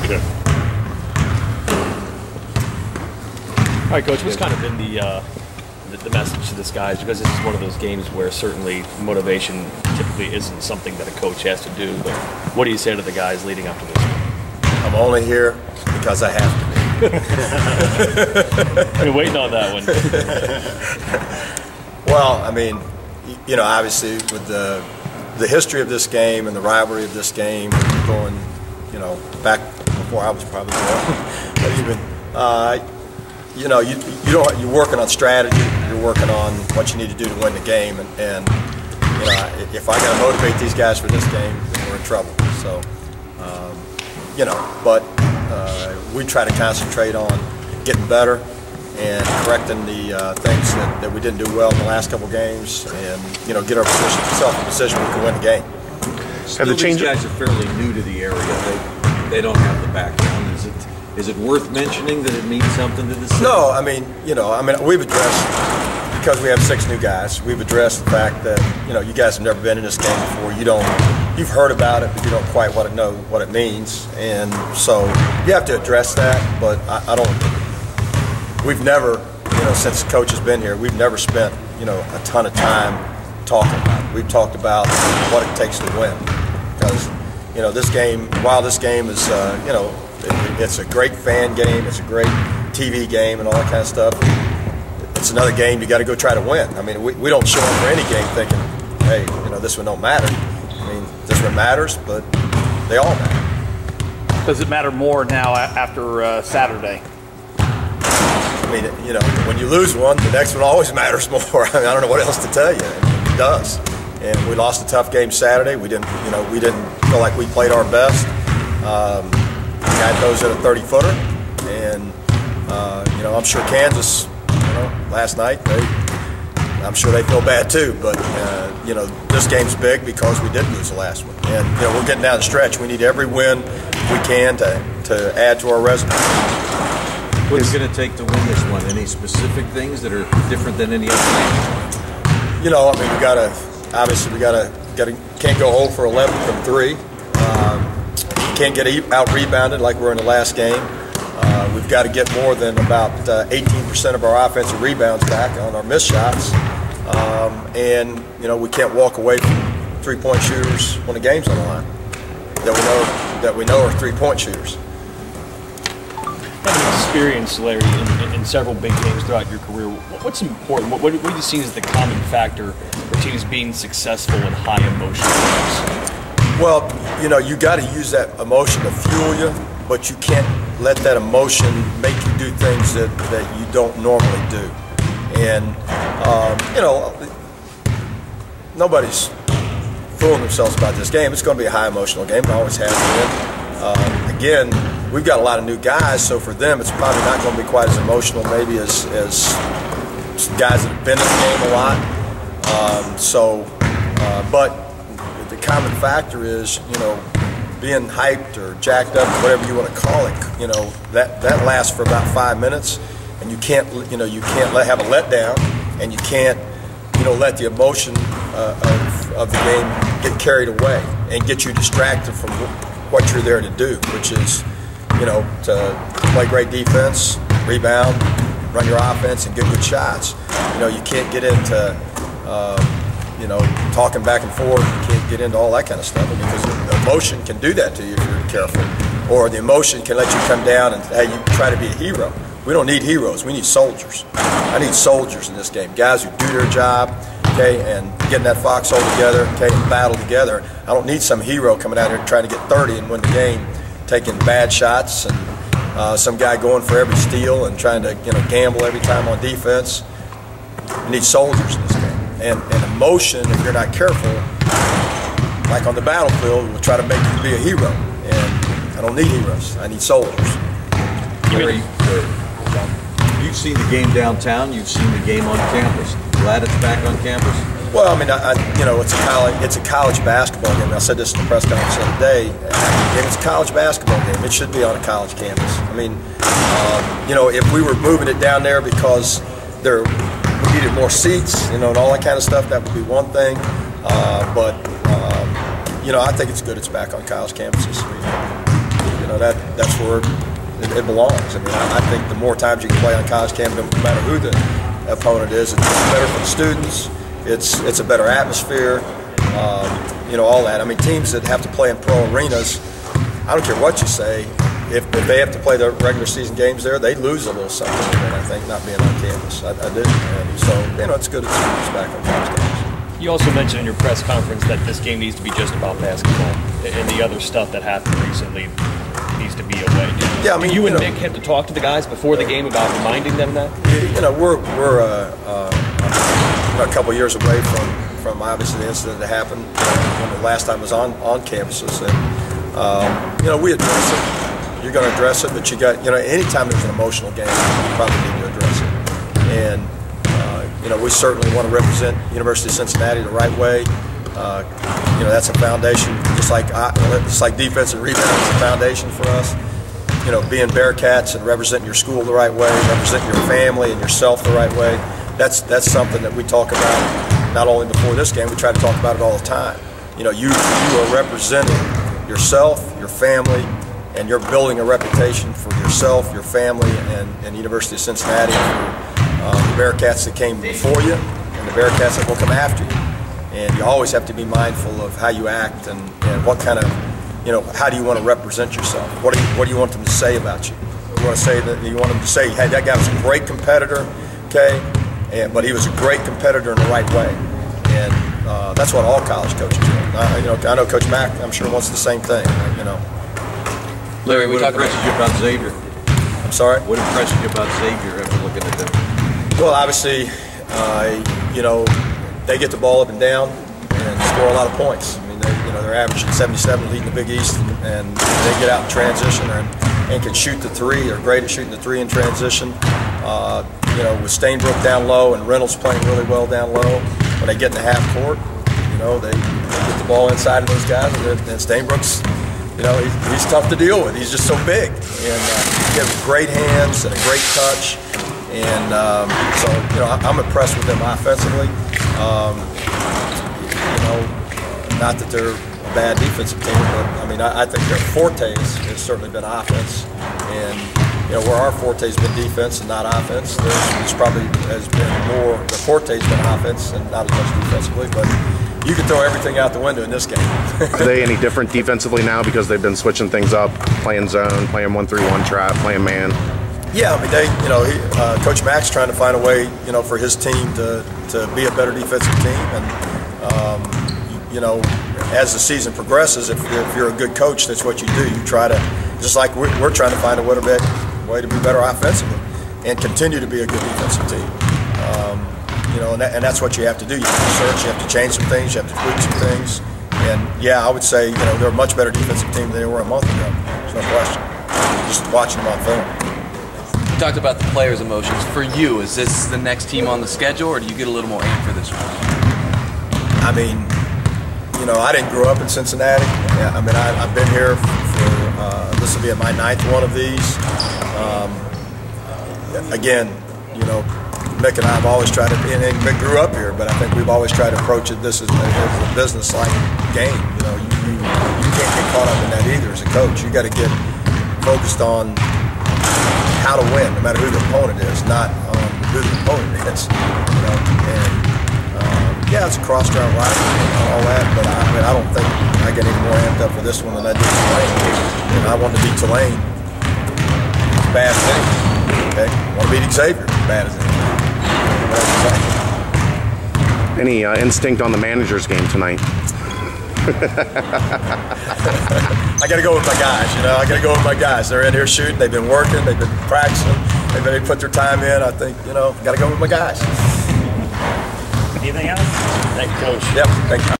Good. All right, Coach, what's kind of been the message to this guys? Because this is one of those games where certainly motivation typically isn't something that a coach has to do, but what do you say to the guys leading up to this? I'm only here because I have to be. I've been waiting on that one. Well, I mean, you know, obviously with the history of this game and the rivalry of this game going, you know, back before I was probably born, but even, you know, you're working on strategy, you're working on what you need to do to win the game, and you know, if I got to motivate these guys for this game, then we're in trouble. So, you know, but we try to concentrate on getting better and correcting the things that we didn't do well in the last couple games, and you know, get ourselves in a position where we can win the game. Still, these guys are fairly new to the area. They don't have the background. Is it worth mentioning that it means something to the city? No, I mean, you know, we've addressed, because we have 6 new guys, we've addressed the fact that, you know, you guys have never been in this game before. You've heard about it, but you don't quite know what it means, and so you have to address that. But I don't. We've never, you know, since the coach has been here, we've never spent, you know, a ton of time talking about it. We've talked about what it takes to win, because, you know, this game, while this game is, you know, it's a great fan game, it's a great TV game and all that kind of stuff, it's another game you got to go try to win. I mean, we don't show up for any game thinking, hey, you know, this one don't matter. I mean, this one matters, but they all matter. Does it matter more now after Saturday? I mean, you know, when you lose one, the next one always matters more. I mean, I don't know what else to tell you. It does. And we lost a tough game Saturday. We didn't feel like we played our best. Guy throws at a 30-footer, and you know, I'm sure Kansas, you know, last night, I'm sure they feel bad too. But you know, this game's big because we did lose the last one, and you know, we're getting down the stretch. We need every win we can to add to our resume. What's it going to take to win this one? Any specific things that are different than any other game? You know, I mean, we gotta can't go 0 for 11 from 3. Can't get out rebounded like we're in the last game. We've got to get more than about 18% of our offensive rebounds back on our missed shots, and you know, we can't walk away from 3-point shooters when the game's on the line that we know are 3-point shooters. Having experience, Larry, in several big games throughout your career, what's important? What do you see as the common factor for teams being successful in high emotion games? Well, you know, you got to use that emotion to fuel you, but you can't let that emotion make you do things that you don't normally do. And, you know, nobody's fooling themselves about this game. It's going to be a high emotional game. It always has been. Again, we've got a lot of new guys, so for them it's probably not going to be quite as emotional maybe as guys that have been in the game a lot. But the common factor is, you know, being hyped or jacked up, whatever you want to call it. You know, that lasts for about 5 minutes, and you can't have a letdown, and you can't, you know, let the emotion of the game get carried away and get you distracted from what you're there to do, which is, you know, to play great defense, rebound, run your offense, and get good shots. You know, you can't get into you know, talking back and forth. You can't get into all that kind of stuff, because the emotion can do that to you if you're careful, or the emotion can let you come down and, hey, you try to be a hero. We don't need heroes. We need soldiers. I need soldiers in this game, guys who do their job, okay, and getting that foxhole together, okay, and battle together. I don't need some hero coming out here trying to get 30 and win the game, taking bad shots, and some guy going for every steal and trying to, you know, gamble every time on defense. You need soldiers in this game. And emotion, if you're not careful, like on the battlefield, will try to make you be a hero. And I don't need heroes. I need soldiers. Larry, you've seen the game downtown. You've seen the game on campus. Glad it's back on campus? Well, I mean, you know, it's a college basketball game. I said this in the press conference the other day. It's a college basketball game. It should be on a college campus. I mean, you know, if we were moving it down there because we needed more seats, you know, and all that kind of stuff, that would be one thing. But you know, I think it's good it's back on college campuses. I mean, you that's where it belongs. I mean, I think the more times you can play on college campus, no matter who the opponent is, it's better for the students. It's a better atmosphere. All that. I mean, teams that have to play in pro arenas, I don't care what you say, if they have to play their regular season games there, they lose a little something, I think, not being on campus. I do. And so, it's good to see us back on college campus. You also mentioned in your press conference that this game needs to be just about basketball, and the other stuff that happened recently needs to be away. Yeah, I mean, you and Nick had to talk to the guys before the game about reminding them that? We're a couple years away from obviously the incident that happened when the last time was on campuses, and we address it. You're going to address it, but you got anytime there's an emotional game, you probably need to address it. And we certainly want to represent University of Cincinnati the right way. That's a foundation, just like defensive rebound is a foundation for us. Being Bearcats and representing your school the right way, representing your family and yourself the right way. That's something that we talk about not only before this game. We try to talk about it all the time. You are representing yourself, your family, and you're building a reputation for yourself, your family, and University of Cincinnati, for the Bearcats that came before you and the Bearcats that will come after you. And you always have to be mindful of how you act and what kind of, how do you want to represent yourself? What do you want them to say about you? You want them to say, hey, that guy was a great competitor, okay, but he was a great competitor in the right way. And that's what all college coaches do. I know Coach Mack, I'm sure, wants the same thing, Larry, what impresses you about Xavier? I'm sorry? What impresses you about Xavier after looking at them? Well, obviously, they get the ball up and down and score a lot of points. I mean, they're averaging 77, leading the Big East, and they get out in transition and can shoot the three. They're great at shooting the three in transition. With Stainbrook down low and Reynolds playing really well down low, when they get in the half court, they get the ball inside of those guys, and Stainbrook's, he's tough to deal with. He's just so big, and he has great hands and a great touch, and I'm impressed with them offensively. Not that they're a bad defensive team, but I think their forte has certainly been offense, and where our forte has been defense and not offense, there's probably has been more. The forte has been offense and not as much defensively, but you can throw everything out the window in this game. Are they any different defensively now because they've been switching things up, playing zone, playing 1-3-1 trap, playing man? Yeah, Coach Mack's trying to find a way, for his team to be a better defensive team, and as the season progresses, if you're a good coach, that's what you do. You try to, just like we're trying to find a way to be better offensively and continue to be a good defensive team. And that's what you have to do. You have to research, you have to change some things, you have to tweak some things. And yeah, I would say, they're a much better defensive team than they were a month ago. There's no question. Just watching them on film. You talked about the players' emotions. For you, is this the next team on the schedule, or do you get a little more amped for this one? I didn't grow up in Cincinnati. I've been here for, this will be my 9th one of these. Again, Mick and I have always tried to, and Mick grew up here, but I think we've always tried to approach it this as a business-like game. You can't get caught up in that either as a coach. You got to get focused on how to win, no matter who the opponent is, not on who the opponent is. Yeah, it's a Crosstown rivalry and all that, but I don't think I get any more amped up for this one than I did Tulane. I want to beat Tulane. It's a bad thing. Okay, I want to beat Xavier. Bad as anything. Any instinct on the manager's game tonight? I got to go with my guys. I got to go with my guys. They're in here shooting. They've been working. They've been practicing. They put their time in. I think got to go with my guys. Anything else? Thank you, Coach. Yep. Thank you.